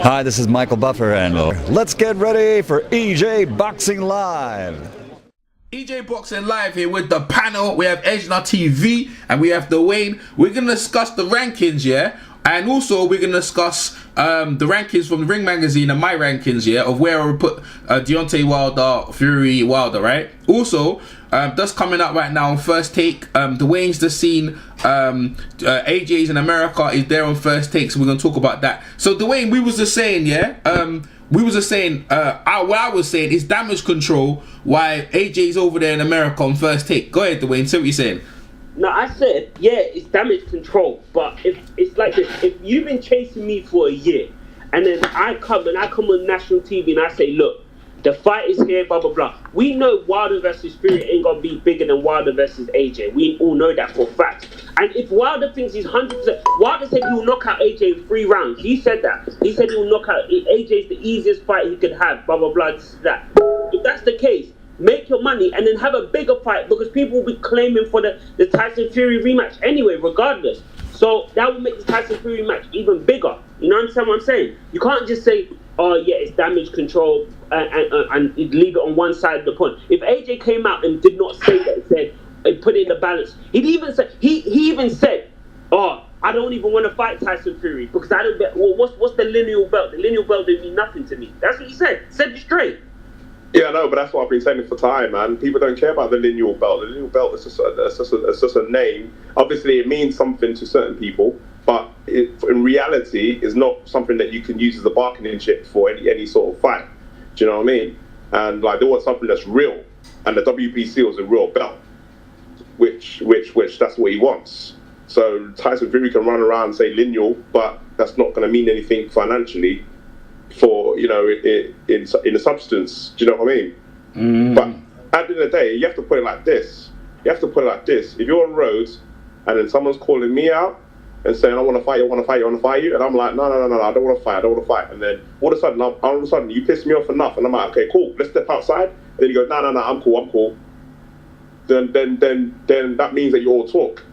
Hi, this is Michael Buffer, and let's get ready for EJ Boxing Live. EJ Boxing Live here with the panel. We have Ejna TV and we have Dwayne. We're going to discuss the rankings, yeah? And also we're going to discuss the rankings from the Ring Magazine and my rankings, yeah? Of where I would put Deontay Wilder, Fury, Wilder, right? Also, that's coming up right now on First Take. Dwayne's just seen AJ's in America is there on First Take, so we're going to talk about that. So Dwayne, we was just saying, yeah? What I was saying is Damage Control, why AJ's over there in America on First Take. Go ahead, Dwayne, say what you're saying. No, I said, yeah, it's Damage Control, but if it's like this, if you've been chasing me for a year, and then I come on national TV and I say, look, the fight is here, blah, blah, blah. We know Wilder versus Fury ain't going to be bigger than Wilder versus AJ. We all know that for a fact. And if Wilder thinks he's 100%... Wilder said he will knock out AJ in 3 rounds. He said that. He said he will knock out... AJ's the easiest fight he could have, blah, blah, blah, this, that. If that's the case, make your money and then have a bigger fight, because people will be claiming for the Tyson Fury rematch anyway, regardless. So that will make the Tyson Fury match even bigger. You know what I'm saying? You can't just say, oh yeah, it's Damage Control and leave it on one side of the point. If AJ came out and did not say that, said put it in the balance, he even said, oh, I don't even want to fight Tyson Fury because I don't bet. Well, what's the lineal belt? The lineal belt didn't mean nothing to me. That's what he said. Said it straight. Yeah, no, but that's what I've been saying for time, man. People don't care about the lineal belt. The lineal belt is just a name. Obviously, it means something to certain people, but in reality, it's not something that you can use as a bargaining chip for any sort of fight. Do you know what I mean? And like, they want something that's real, and the WBC was a real belt, which that's what he wants. So Tyson Fury can run around and say lineal, but that's not going to mean anything financially for, you know, in the substance. Do you know what I mean? But at the end of the day, you have to put it like this. If you're on road and then someone's calling me out and saying, I want to fight you, and I'm like, no, I don't want to fight. And then all of a sudden, you piss me off enough, and I'm like, okay, cool, let's step outside. And then you go, no, I'm cool. Then that means that you all talk.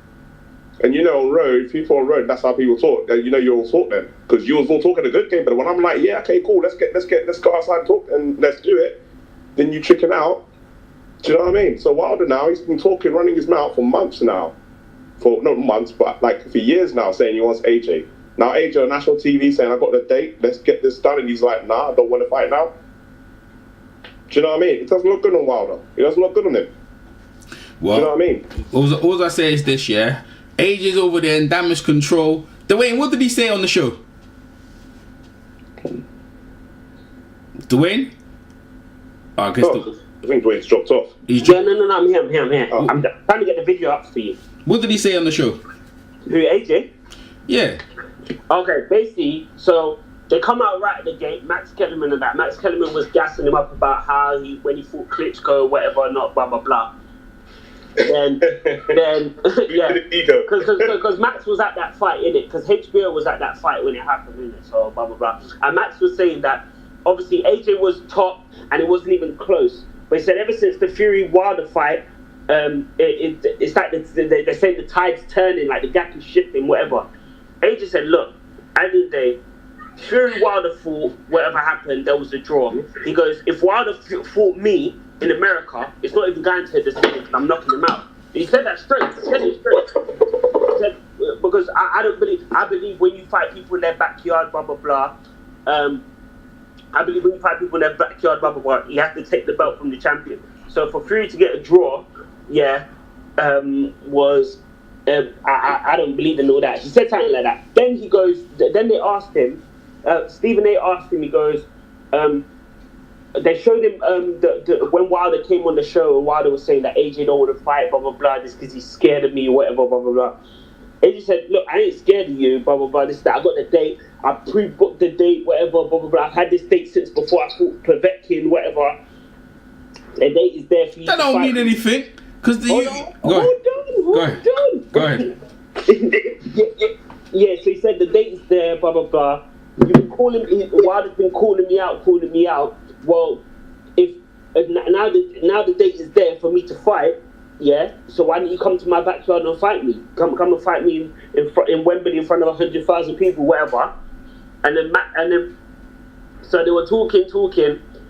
And you know, on road, people on road, that's how people talk. You know, you all talk then, because you was all talking a good game. But when I'm like, yeah, okay, cool, let's go outside and talk and let's do it, then you chicken out. Do you know what I mean? So Wilder now, he's been talking, running his mouth for months now. For not months, but like for years now, saying he wants AJ. Now AJ on national TV saying, I got the date, let's get this done, and he's like, nah, I don't want to fight now. Do you know what I mean? It doesn't look good on Wilder. It doesn't look good on him. Well, do you know what I mean? All I say is this, yeah. AJ's over there in Damage Control. Dwayne, what did he say on the show? Dwayne? Oh, I think Dwayne's dropped off. No, I'm here. Oh. I'm trying to get the video up for you. What did he say on the show? Who, AJ? Yeah. Okay, basically, so they come out right at the gate, Max Kellerman and that. Max Kellerman was gassing him up about how when he fought Klitschko, whatever or not, blah, blah, blah. Then yeah, because Max was at that fight, innit? Because HBO was at that fight when it happened, innit? So blah blah blah. And Max was saying that obviously AJ was top and it wasn't even close. But he said ever since the Fury Wilder fight, it's like they say the tide's turning, like the gap is shifting, whatever. AJ said, look, at the end of the day, Fury Wilder fought, whatever happened, there was a draw. He goes, if Wilder fought me in America, it's not even going to a decision because I'm knocking him out. He said that straight. He said, because I believe when you fight people in their backyard, blah blah blah. I believe when you fight people in their backyard, blah blah blah, you have to take the belt from the champion. So for Fury to get a draw, yeah, was I don't believe in all that. He said something like that. Then he goes. Then they asked him. Stephen A. asked him. He goes. They showed him when Wilder came on the show, and Wilder was saying that AJ don't want to fight, blah blah blah, just because he's scared of me, whatever, blah blah blah. AJ said, "Look, I ain't scared of you, blah blah blah. This that I got the date, I pre-booked the date, whatever, blah blah blah. I've had this date since before I fought Povetkin, whatever. The date is there for you." That don't mean anything, because Hold on. Yeah. So he said the date is there, blah blah blah. You've been calling me. Wilder's been calling me out. Well, if now the date is there for me to fight, yeah. So why don't you come to my backyard and fight me? Come and fight me in Wembley in front of 100,000 people, whatever. And then So they were talking.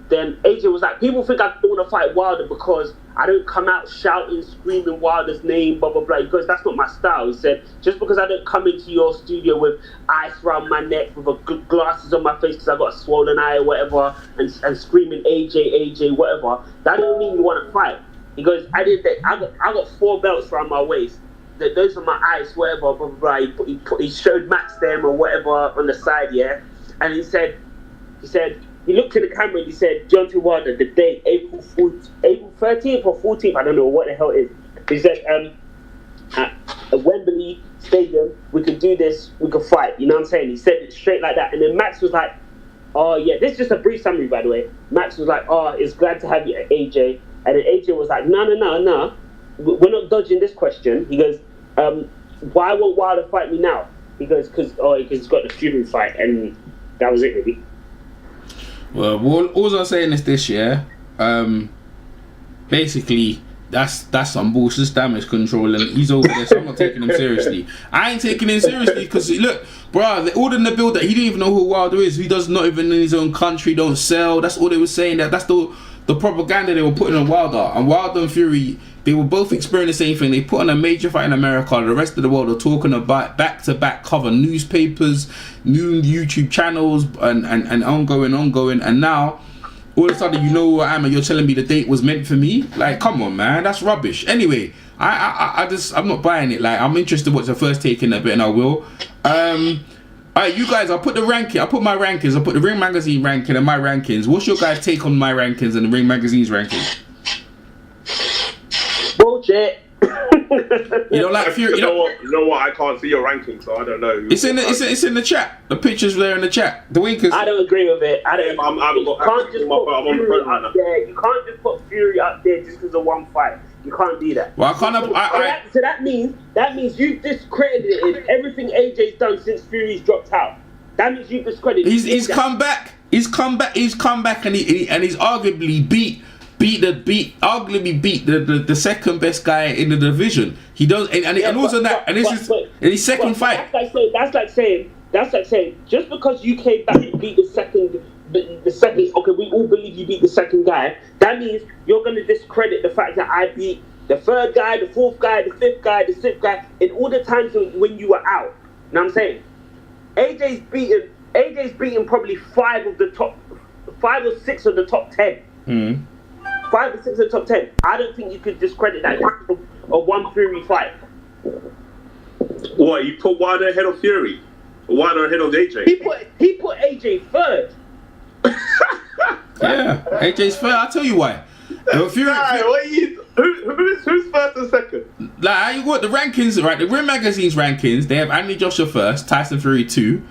Then AJ was like, people think I don't want to fight Wilder because I don't come out shouting, screaming Wilder's name, blah, blah, blah. He goes, that's not my style. He said, just because I don't come into your studio with ice around my neck, with glasses on my face because I got a swollen eye or whatever, and screaming AJ, whatever, that don't mean you want to fight. He goes, I got 4 belts around my waist. Those are my eyes, whatever, blah, blah, blah. He showed Max them or whatever on the side, yeah? And he said, he looked at the camera and he said, Deontay Wilder, the date, April 13th or 14th, I don't know what the hell it is. He said, at Wembley Stadium, we could do this, we could fight. You know what I'm saying? He said it straight like that. And then Max was like, oh, yeah, this is just a brief summary, by the way. Max was like, oh, it's glad to have you, AJ. And then AJ was like, no. We're not dodging this question. He goes, why won't Wilder fight me now? He goes, because he's got the Fury fight. And that was it, really. Well, all I'm saying is this, yeah. Basically, that's some bullshit damage control, and he's over there, so I'm not taking him seriously. I ain't taking him seriously because look, bro, all in the build that he didn't even know who Wilder is. He does not even in his own country, don't sell. That's all they were saying. That's the propaganda they were putting on Wilder. And Wilder and Fury, they were both experiencing the same thing. They put on a major fight in America. The rest of the world are talking about back-to-back cover newspapers, new YouTube channels, and ongoing. And now, all of a sudden, you know who I am, and you're telling me the date was meant for me? Like, come on, man, that's rubbish. Anyway, I'm not buying it. Like, I'm interested what's the first take in a bit, and I will. Alright, you guys, I'll put my rankings. I'll put the Ring Magazine ranking and my rankings. What's your guys' take on my rankings and the Ring Magazine's rankings? Bullshit. You don't like Fury? You know what? I can't see your rankings, so I don't know. It's in the chat. The picture's there in the chat. The Winkers. I don't agree with it. You can't just put Fury up there just because of one fight. You can't do that. Well, I can't. So that means you've discredited everything AJ's done since Fury's dropped out. That means you've discredited. He's come back. He's come back, and he's arguably beat the second best guy in the division. He does, and also that, and this is his second fight. That's like saying just because you came back and beat the second. Okay, we all believe you beat the second guy. That means you're going to discredit the fact that I beat the third guy, the fourth guy, the fifth guy, the sixth guy in all the times when you were out. You know what I'm saying? AJ's beaten probably 5 or 6 of the top 10. 5 or 6 of the top 10. I don't think you could discredit that a one Fury fight. What, you put Wilder ahead of Fury? Wilder ahead of AJ? He put AJ third. Yeah, AJ's third. I'll tell you why. Who's first and second? Like, you got the rankings, right? The Ring Magazine's rankings, they have Anthony Joshua first, Tyson Fury 2,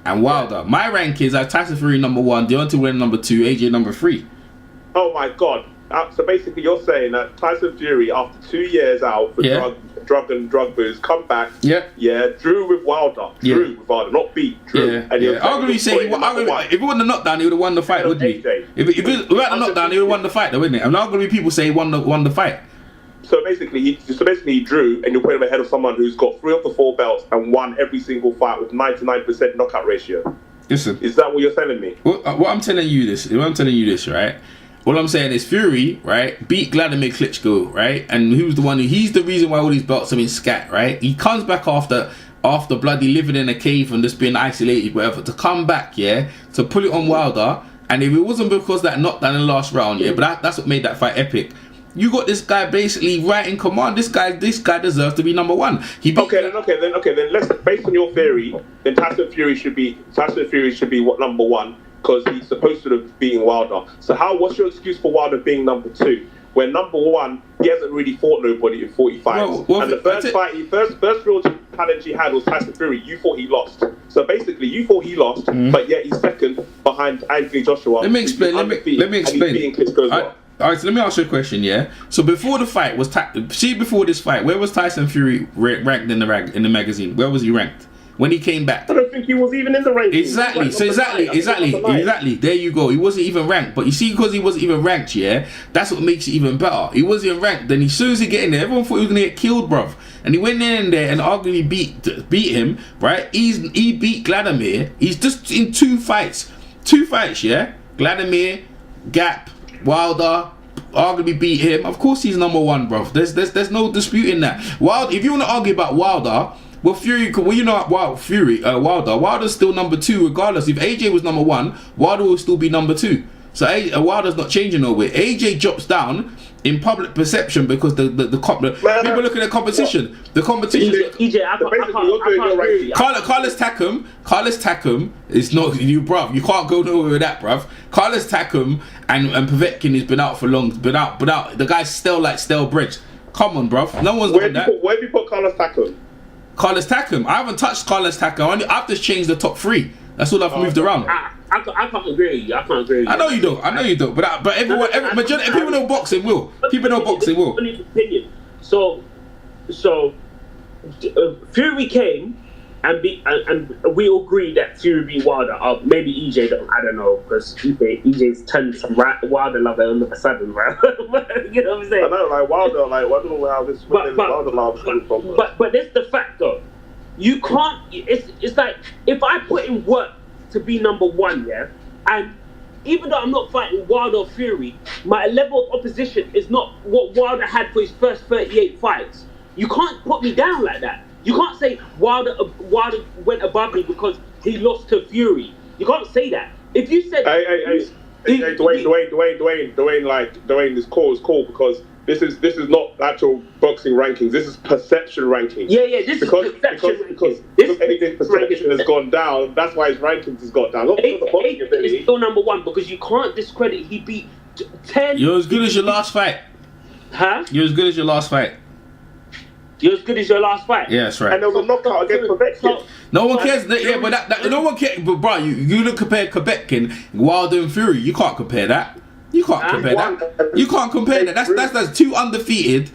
and Wilder. My rankings are Tyson Fury number 1, Deontay Wilder number 2, AJ number 3. Oh my God. So basically you're saying that Tyson Fury, after 2 years out for drug booze, come back, drew with Wilder, not beat, drew. And arguably saying, if it wasn't a knockdown, he would have won the fight, wouldn't he? If it wasn't a knockdown, he would have won the fight, though, wouldn't it? And arguably people say he won the fight. So basically, he drew, and you put him ahead of someone who's got 3 of the 4 belts and won every single fight with 99% knockout ratio. Listen, is that what you're telling me? What I'm telling you this, right? All I'm saying is Fury, right, beat Vladimir Klitschko, right, and he's the reason why all these belts have been scat, right? He comes back after bloody living in a cave and just being isolated, whatever, to come back, to pull it on Wilder. And if it wasn't because that knockdown in the last round, but that's what made that fight epic. You got this guy basically right in command. This guy deserves to be number 1. Then let's, based on your theory, then Tyson Fury should be what, number 1? Because he's supposed to have beaten Wilder. So what's your excuse for Wilder being number 2? When number 1, he hasn't really fought nobody in 40 fights. And the first real challenge he had was Tyson Fury. You thought he lost. So basically, you thought he lost, but yet he's second behind Anthony Joshua. Let me explain. Let me explain. All right, so let me ask you a question, So before the fight before this fight, where was Tyson Fury ranked in the magazine? Where was he ranked when he came back? I don't think he was even in the rankings. Exactly. So exactly. There you go. He wasn't even ranked. But you see, because he wasn't even ranked, that's what makes it even better. He wasn't even ranked. Then as soon as he get in there, everyone thought he was gonna get killed, bruv. And he went in there and arguably beat him, right? He beat Vladimir. He's just in 2 fights. 2 fights, yeah. Vladimir, Gap, Wilder, arguably beat him. Of course, he's number 1, bro. There's no disputing that. If you want to argue about Wilder, well, Fury, Wilder's still number 2 regardless. If AJ was number 1, Wilder will still be number 2. So Wilder's not changing over it. AJ drops down in public perception because people look at the competition. The competition. EJ, I can't agree. Carlos Takam is not you, bruv. You can't go nowhere with that, bruv. Carlos Takam and Povetkin has been out for long. Been out. The guy's still like stale bread. Come on, bruv. No one's done that. Where have you put Carlos Takam? Carlos Takam. I haven't touched Carlos Takam. I've just changed the top 3. That's all I've moved around. I can't agree with you. I can't agree with you. I know you don't. But everyone, people know boxing will. People know boxing will. Opinion. So, Fury came and we all agreed that Fury beat Wilder. Maybe EJ, I don't know, because EJ's turned some Wilder lover all of a sudden, right? You know what I'm saying? I know, like Wilder, I don't know how this Wilder love comes from. But that's the fact, though. You can't. It's like if I put in work to be number 1, yeah, and even though I'm not fighting Wilder or Fury, my level of opposition is not what Wilder had for his first 38 fights. You can't put me down like that. You can't say Wilder went above me because he lost to Fury. You can't say that. If you said, Dwayne, this call is cool because this is not actual boxing rankings. This is perception rankings. Yeah, this is perception because AJ's perception has gone down. That's why his rankings has gone down. AJ is still number 1 because you can't discredit. He beat 10. You're as good as your last fight. Huh? You're as good as your last fight. You're as good as your last fight. Yeah, that's right. And there was a knockout against Povetkin. No one cares. Yeah, but no one cares. But bro, you look compare Povetkin, Wilder and Fury. You can't compare that. You can't compare that. You can't compare that. That's 2 undefeated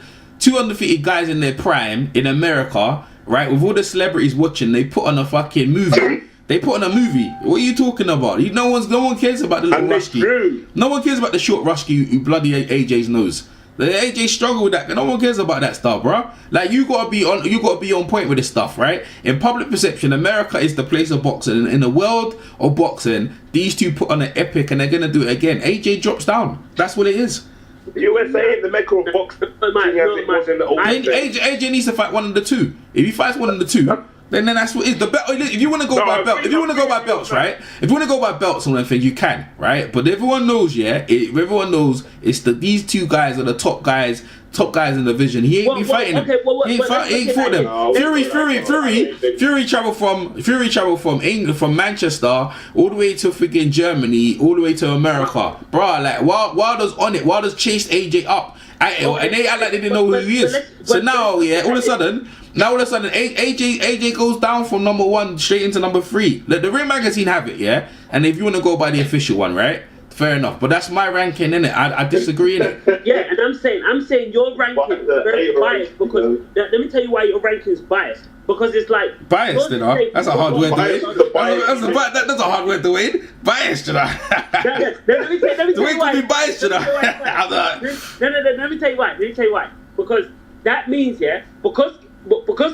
guys in their prime in America, right? With all the celebrities watching, they put on a fucking movie. What are you talking about? No one cares about the little Rusky. No one cares about the short Rusky who bloody AJ's nose. The AJ struggle with that. No one cares about that stuff, bro. Like you gotta be on point with this stuff, right? In public perception, America is the place of boxing. In the world of boxing, these 2 put on an epic, and they're gonna do it again. AJ drops down. That's what it is. The USA, the mecca of boxing, AJ needs to fight one of the 2. If he fights one of the 2. Then that's what is the belt. If you want to go by belt, if you want to go by belts, right? If you want to go by belts on anything, you can, right? But everyone knows, everyone knows it's these 2 guys are the top guys in the division. He ain't fighting them. He ain't fought them. Fury traveled from England, from Manchester, all the way to freaking Germany, all the way to America, bro. Like Wilder's on it. Wilder's chased AJ up, and they act like they didn't know who he is. So now, all of a sudden, AJ goes down from number 1 straight into number 3. Let the Ring Magazine have it, yeah. And if you want to go by the official one, right? Fair enough. But that's my ranking, innit? I disagree in it. Yeah, and I'm saying your ranking is very biased because let me tell you why your ranking is biased. Because it's like biased, you know. That's a hard word to win. That's a hard word to win. Biased, you know. Let me tell you why. Be biased, you know. No, let me tell you why. Because that means, because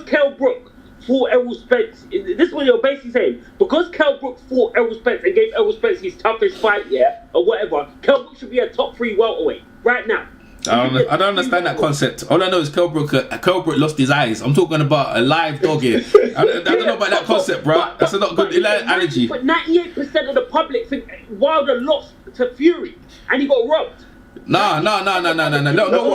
Kell Brook fought Errol Spence. This is what you're basically saying. Because Kell Brook fought Errol Spence and gave Errol Spence his toughest fight, or whatever, Kell Brook should be a top 3 welterweight right now. I don't understand that concept. All I know is Kell Brook lost his eyes. I'm talking about a live dog here. I don't know about that concept, bro. That's not good analogy. But 98% of the public think Wilder lost to Fury and he got robbed. No.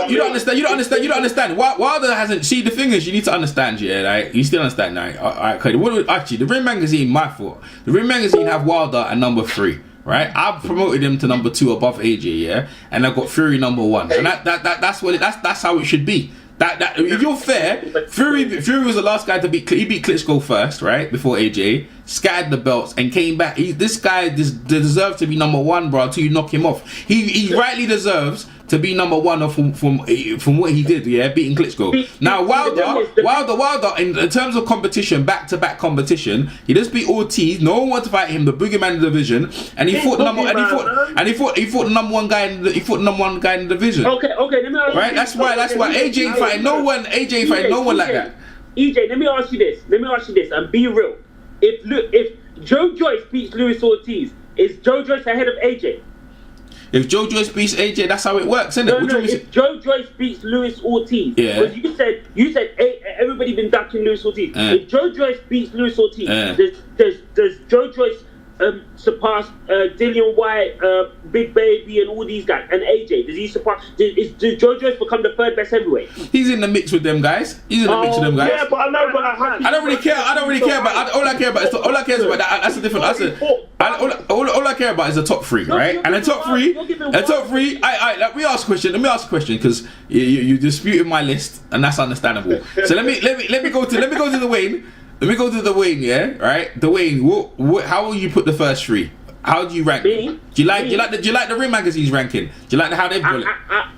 You don't understand. Wilder hasn't. See, the thing is, you need to understand, you still understand, right? Okay. Actually, the Ring Magazine, my fault. The Ring Magazine have Wilder at number 3, right? I've promoted him to number 2 above AJ, and I've got Fury number 1, and that's how it should be. That if you're fair, Fury was the last guy to beat. He beat Klitschko first, right, before AJ, scattered the belts and came back. This guy deserves to be number 1, bro. Until you knock him off, he rightly deserves to be number 1 from what he did, beating Klitschko. Now Wilder in terms of competition, back-to-back competition, he just beat Ortiz. No one wanted to fight him, the boogeyman in the division, and he fought the number number 1 guy in the division. Okay, let me ask right. That's why AJ ain't fighting no one. AJ ain't fighting no one like that. EJ, let me ask you this, and be real. If Joe Joyce beats Luis Ortiz, Is Joe Joyce ahead of AJ? If Joe Joyce beats AJ, that's how it works, isn't it? No, if Joe Joyce beats Luis Ortiz, because you said everybody been ducking Luis Ortiz. If Joe Joyce beats Luis Ortiz, does Joe Joyce surpass Dillian White, Big Baby, and all these guys, and AJ? Does he surpass? Does Joe Joyce become the third best heavyweight? He's in the mix with them guys. Yeah, but I don't really care. But all I care about is that. That's a different. All I care about is the top three, right? And the top three. Like, we ask a question. Let me ask a question because you disputed my list, and that's understandable. So let me go to the Wayne. Let me go to the Wayne, yeah, right? The Wayne, how will you put the first three? How do you rank? Do you like the Ring Magazine's ranking? Do you like how they've got it?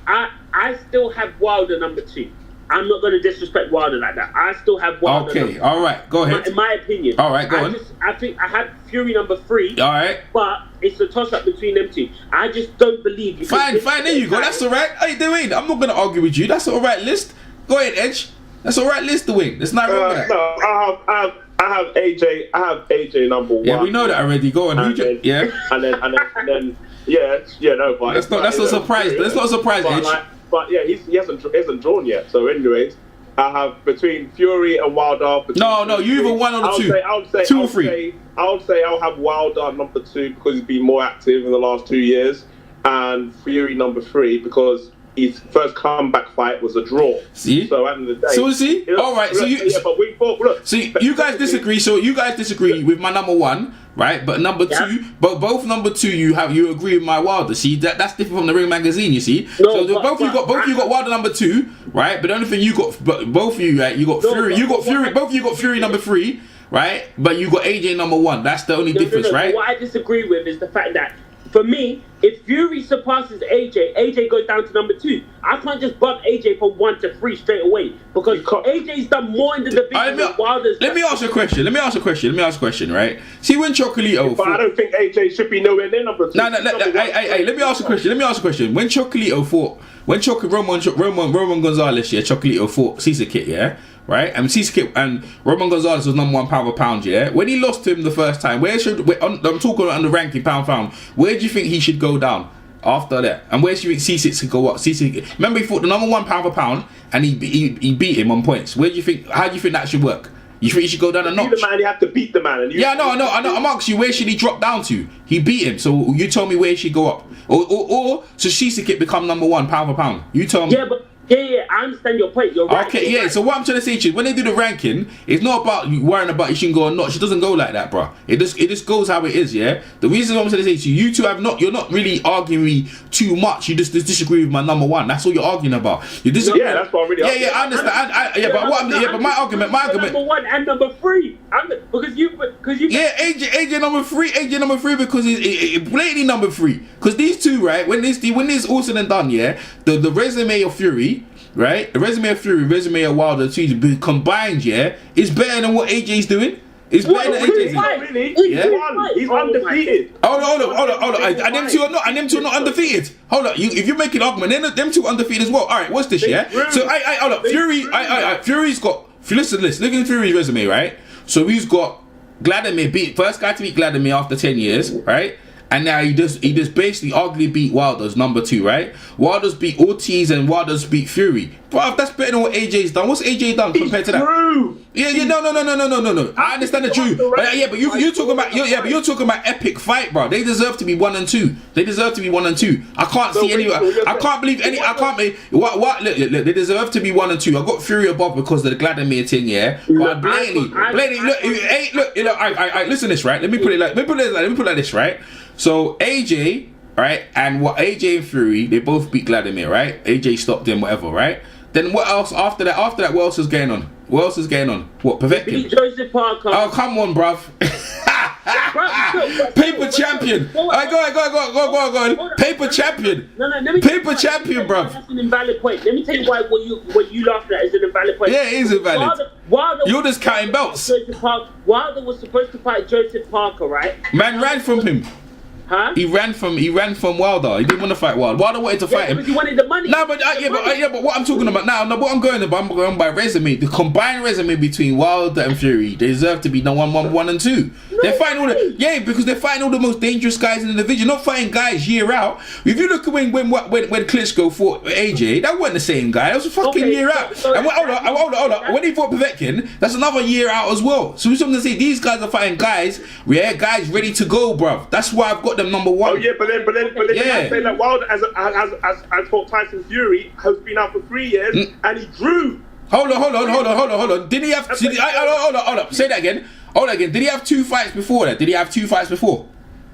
I still have Wilder number 2. I'm not going to disrespect Wilder like that. I still have Wilder. Okay, all right, go ahead. In my opinion. All right, go on. I think I have Fury number 3. All right. But it's a toss up between them two. I just don't believe you. Fine. There you go. That's all right. Hey, Dwayne, I'm not going to argue with you. That's all right list. Go ahead, Edge. That's all right list, Dwayne. It's not wrong with that. No, I have AJ. I have AJ number 1. Yeah, we know that already. Go on. And then, but that's not a surprise. That's not a surprise, Edge. But yeah, he hasn't drawn yet. So, anyways, I have between Fury and Wilder. No, you either one or the two. I would say 2 or 3. I would say I'll have Wilder number 2 because he's been more active in the last 2 years, and Fury number 3 because his first comeback fight was a draw. See? So at the end of the day. So see? Alright, so you you guys disagree, so you guys disagree with my number 1, right? But number 2, but both number 2 you agree with my Wilder. See, that's different from the Ring Magazine, you see? No, so both you got Wilder number 2, right? But the only thing you got both of you, right, you got Fury, both of you got Fury number 3, right? But you got AJ number 1. That's the only difference, right? What I disagree with is the fact that for me, if Fury surpasses AJ goes down to number 2. I can't just bump AJ from 1 to 3 straight away because AJ's done more in the division than Wilder's. Let me ask you a question, right? See when Chocolito. But I don't think AJ should be nowhere near number 2. No. Hey, let me ask a question. When Chocolito fought, Roman Gonzalez, yeah, Chocolito fought Cesar Kit, yeah. Right, and Roman Gonzalez was number 1 pound for pound. Yeah, when he lost to him the first time, I'm talking on the ranking pound for pound. Where do you think he should go down after that? And where do you think C6 could go up? C6, remember he fought the number 1 pound for pound, and he beat him on points. Where do you think? How do you think that should work? You think he should go down a notch? Beat the man, you have to beat the man. I know. I'm asking you, where should he drop down to? He beat him, so you tell me where he should go up, or so Cesar Kit become number 1 pound for pound. You tell me. Yeah, I understand your point. You're right. Okay, yeah. So what I'm trying to say to you, when they do the ranking, it's not about you worrying about you shouldn't go or not. It doesn't go like that, bro. It just goes how it is, yeah. The reason I'm trying to say to you, you two you're not really arguing me too much. You just disagree with my number 1. That's all you're arguing about. You disagree. Yeah, that's what I'm really. Yeah, I understand. But my argument. Number 1 and number 3. Because you. Yeah, AJ number 3 because he's blatantly number 3. Because these two, right? When this all said and done, yeah, the resume of Fury. Right, the resume of Fury, resume of Wilder, two combined, yeah, is better than what AJ's doing. It's better than AJ's doing. Really? Yeah? He's undefeated. Hold on. And them two are not undefeated. Hold on. If you're making an argument, them two are undefeated as well. All right, what's this? Yeah. So hold up. Fury's got. Listen, look at Fury's resume, right? So he's got Vladimir first guy to beat Vladimir after 10 years, right? And now he just basically arguably beat Wilder's number 2, right? Wilder's beat Ortiz and Wilder's beat Fury. Bro, that's better than what AJ's done. What's AJ done compared to that? True. Yeah, no. I understand the truth. But you're talking about epic fight, bro. They deserve to be 1 and 2. I can't see any. I can't believe any. I can't be. What? Look, they deserve to be 1 and 2. I got Fury above because of the Vladimir thing, yeah. But blatantly. Look. Listen to this, right? Let me put it like this, right? So AJ, right, and AJ and Fury, they both beat Vladimir, right? AJ stopped him, whatever, right? Then what else after that? What else is going on? What, Povetkin? Beat Joseph Parker. Oh, come on, bruv. Paper champion. Alright, go on. Paper champion. Paper champion, bruv. That's an invalid point. Let me tell you why what you laughed at is an invalid point. Yeah, it is invalid. You're just counting belts. Wilder was supposed to fight Joseph Parker, right? Man ran from him. Huh? He ran from Wilder. He didn't want to fight Wilder. Wilder wanted to fight him. Because he wanted the money. No, but what I'm talking about now, what I'm going about, I'm going by resume. The combined resume between Wilder and Fury, they deserve to be no 1 and 2. They're fighting all because they're fighting all the most dangerous guys in the division. Not fighting guys year out. If you look at when Klitschko fought AJ, that wasn't the same guy. That was a fucking year out. And hold on. When he fought Povetkin, that's another year out as well. So we're something to say. These guys are fighting guys. Guys ready to go, bruv. That's why I've got them number 1. Oh yeah, but then I say that Wilder as fought Tyson Fury has been out for 3 years and he drew. Hold on. Did he have? Hold on. Say that again. Did he have 2 fights before that?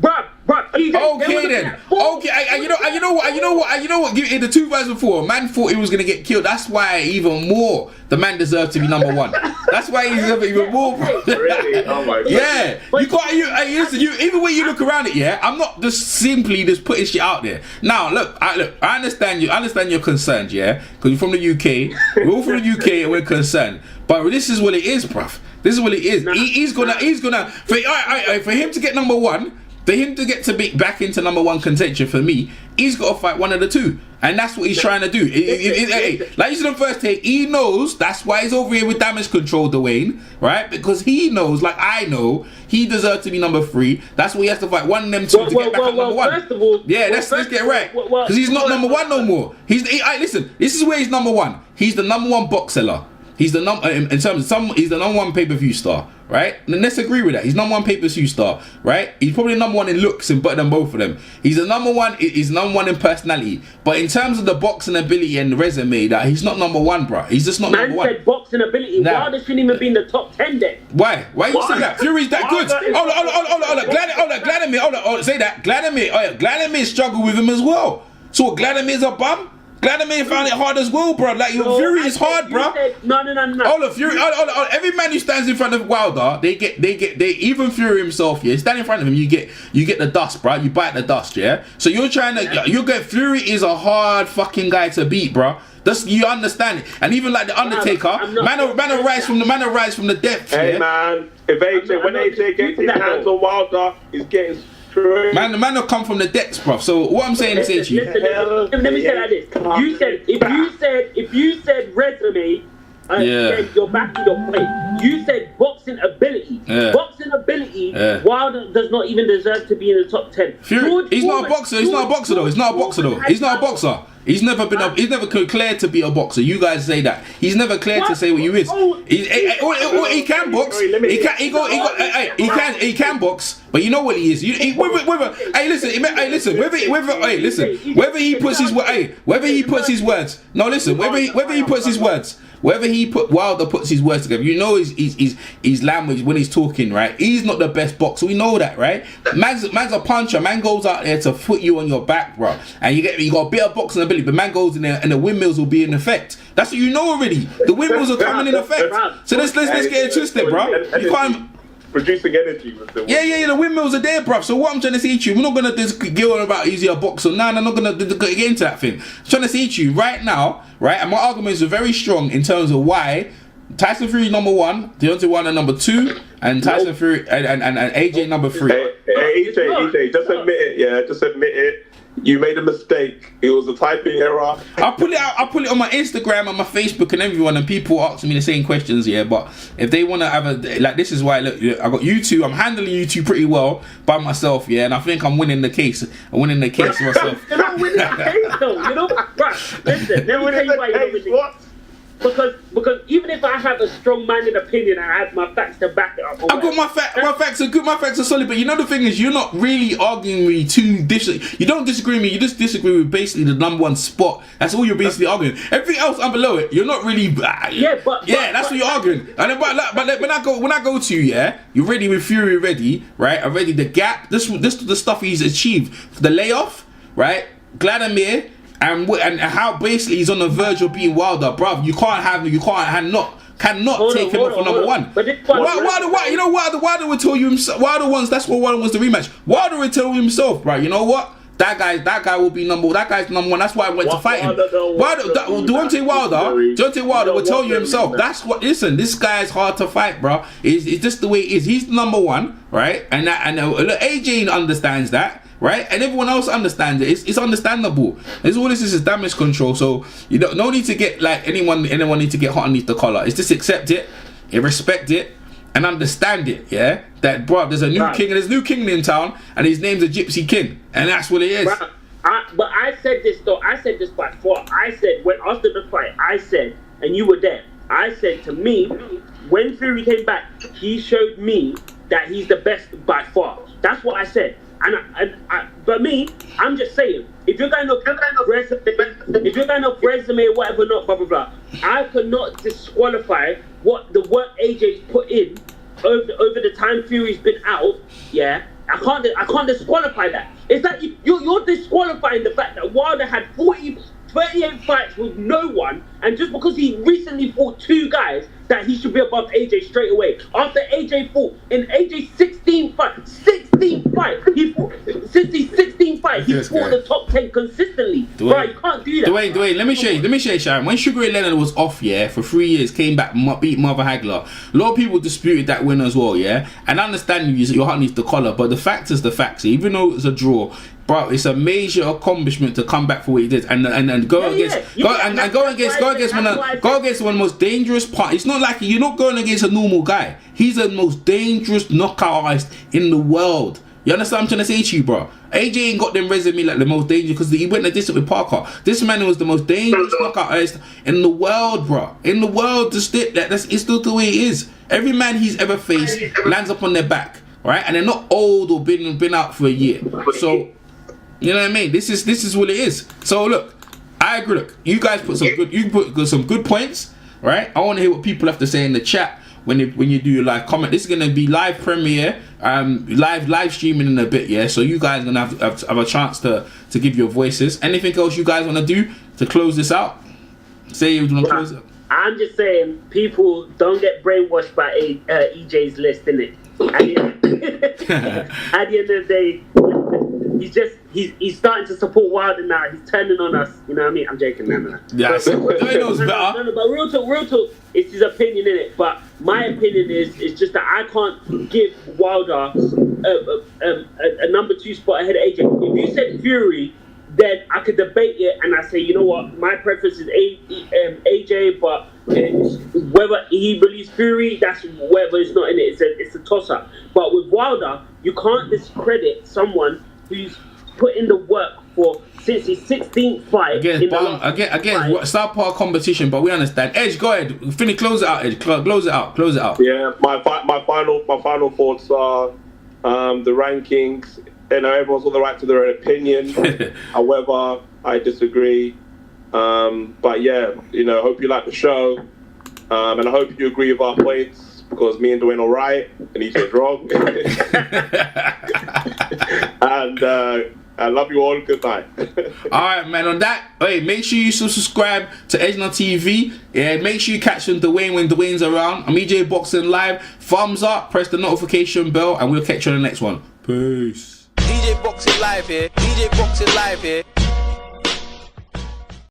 Bruh. Okay then. Okay, you know what? Give it the 2 fights before. Man thought he was gonna get killed. That's why even more the man deserved to be number 1. That's why he deserved even more. Really? Oh my god. Yeah. You can't. Listen. Even when you look around it, yeah. I'm not just simply putting shit out there. Now look. I understand you. I understand your concerns, yeah. Because you're from the UK. We're all from the UK and we're concerned. But this is what it is, bruv. This is what it is. He's gonna for him to get number 1. For him to get to be back into number 1 contention, for me, he's got to fight one of the 2, and that's what he's trying to do. Like you said on first take, he knows that's why he's over here with damage control, Dwayne, right? Because he knows, like I know, he deserves to be number 3. That's why he has to fight one of them 2 to get back at number 1. First of all, let's get right, because he's not number 1 no more. Listen, this is where he's number 1. He's the number 1 boxer. He's the he's the number 1 pay-per-view star, right? And let's agree with that. He's number 1 pay-per-view star, right? He's probably the number 1 in looks and better than both of them. He's the number 1. He's number 1 in personality, but in terms of the boxing ability and the resume, that he's not number 1, bro. He's just not number 1. Man said boxing ability. Nah. Wilder shouldn't even be in the top 10 then. Why you say that? Fury's that good. Hold on. Vladimir. Say that. Vladimir struggled with him as well. So Vladimir's a bum. Vladimir found it hard as well, bro. Like, Fury is hard, bro. No. Hold on, Fury. Every man who stands in front of Wilder, they even Fury himself, yeah. Stand in front of him, you get the dust, bro. You bite the dust, yeah. So you're trying to, you get Fury is a hard fucking guy to beat, bro. You understand it, and even like the Undertaker, man rise from the depth. Hey yeah? Man, if AJ gets his hands on Wilder, he's getting. Man, the man will come from the depths, bro. So what I'm saying is to you. Listen, let me say like this. You said if you said resume, then you're back to your point. You said boxing ability. Yeah. Boxing ability. Wilder does not even deserve to be in the top 10. He's not a boxer. He's not a boxer. He's never been he's never declared to be a boxer. You guys say that. He's never declared to say what you is. He can box. He can box. But you know what he is. Whether he puts Wilder puts his words together, you know his language when he's talking, right? He's not the best boxer. We know that, right? Man's a puncher. Man goes out there to put you on your back, bro. And you got a bit of boxing ability, but man goes in there and the windmills will be in effect. That's what you know already. The windmills are coming in effect. So let's get it twisted, bro. You can't. Producing energy with the the windmills are there, bruv. So what I'm trying to say to you, we're not gonna just go on about is he a boxer. No, I'm not gonna get into that thing. I'm trying to say to you right now, right, and my arguments are very strong in terms of why Tyson Fury number 1, Deontay Wilder number 2, and Tyson Fury and AJ number 3. Hey, EJ, just admit it, yeah, just admit it. You made a mistake. It was a typing error. I put it on my Instagram and my Facebook and everyone, and people ask me the same questions. Yeah, but if they want to have this is why. Look, I got you two. I'm handling you two pretty well by myself. Yeah, and I think I'm winning the case. I'm winning the case myself. You're not winning the case, though. You know, right? Listen, let me tell you why you're not winning. What? Because even if I have a strong-minded opinion and I have my facts to back it up, I've got my facts are good. My facts are solid. But you know the thing is, you're not really arguing with me too. You don't disagree with me. You just disagree with basically the number 1 spot. That's all you're basically arguing. Everything else I'm below it. You're not really. That's what you're arguing. And but when I go to you're ready with Fury ready, right? Already the gap. This the stuff he's achieved. The layoff, right? Vladimir. And how basically he's on the verge of being Wilder, bruv. You cannot take him off for number 1. Wilder, you know Wilder would tell you himself. Wilder wants the rematch. Wilder would tell you himself, bro. You know what? That guy will be number 1. That guy's number 1. That's why I went to fight him. Deontay Wilder will tell you himself. That's what. Listen, this guy's hard to fight, bro. It's just the way it is. He's number 1, right? And AJ understands that. right? And everyone else understands it. It's understandable. It's all this is damage control. So you don't no need to get like anyone need to get hot underneath the collar. It's just accept it, respect it, and understand it. Yeah, that bro, there's a new king and there's a new king in town, and his name's a Gypsy King, and that's what it is. But I said this though. I said this by far. I said when after the fight, I said, and you were there. I said to me, when Fury came back, he showed me that he's the best by far. That's what I said. But me, I'm just saying, if you're going off resume, whatever, not blah blah blah, I could not disqualify what the work AJ's put in over the time Fury's been out. Yeah, I can't disqualify that. It's that you're disqualifying the fact that Wilder had 38 fights with no one, and just because he recently fought 2 guys, that he should be above AJ straight away. After AJ fought in AJ's 16 fights, he fought since he's 16 fights, he fought the top 10 consistently. Bro, you can't do that. Dwayne, let me show you, Sharon. When Sugar Ray Leonard was off, yeah, for 3 years, came back, beat Mother Hagler. A lot of people disputed that win as well, yeah. And I understand your heart needs the collar, but the fact is the facts. Even though it's a draw, bro, it's a major accomplishment to come back for what he did and go against one of the most dangerous part. It's not like you're not going against a normal guy. He's the most dangerous knockout artist in the world. You understand what I'm trying to say to you, bro? AJ ain't got them resume like the most dangerous because he went the distance with Parker. This man was the most dangerous knockout artist in the world, bro. In the world, it's still the way it is. Every man he's ever faced lands up on their back, right? And they're not old or been out for a year. So, you know what I mean? This is what it is. So look, I agree. Look, you guys put some good points, right? I want to hear what people have to say in the chat when you do your live comment. This is gonna be live premiere, live streaming in a bit, yeah. So you guys are gonna have a chance to give your voices. Anything else you guys want to do to close this out? Say you want to close it. I'm just saying, people don't get brainwashed by EJ's list, innit? At the end of the day, he's starting to support Wilder now. He's turning on us. You know what I mean? I'm joking, man. Yeah, knows better. No, but real talk, it's his opinion in it. But my opinion is just that I can't give Wilder a number 2 spot ahead of AJ. If you said Fury, then I could debate it and I say, you know what, my preference is AJ, but whether he released Fury, that's whether it's not in it. It's a toss-up. But with Wilder, you can't discredit someone who's put in the work for since his 16th fight. Again, Southpaw competition, but we understand. Edge, go ahead. Close it out, Edge. Close it out. Yeah, my final thoughts are the rankings. You know, everyone's got the right to their own opinion. However, I disagree. But yeah, you know, hope you like the show, and I hope you agree with our points because me and Dwayne are right and EJ's wrong. And I love you all. Good night. All right, man. On that, hey, make sure you subscribe to Ejna TV. Yeah, make sure you catch Dwayne when Dwayne's around. I'm EJ Boxing Live. Thumbs up, press the notification bell, and we'll catch you on the next one. Peace. DJ Boxing Live here. DJ Boxing Live here.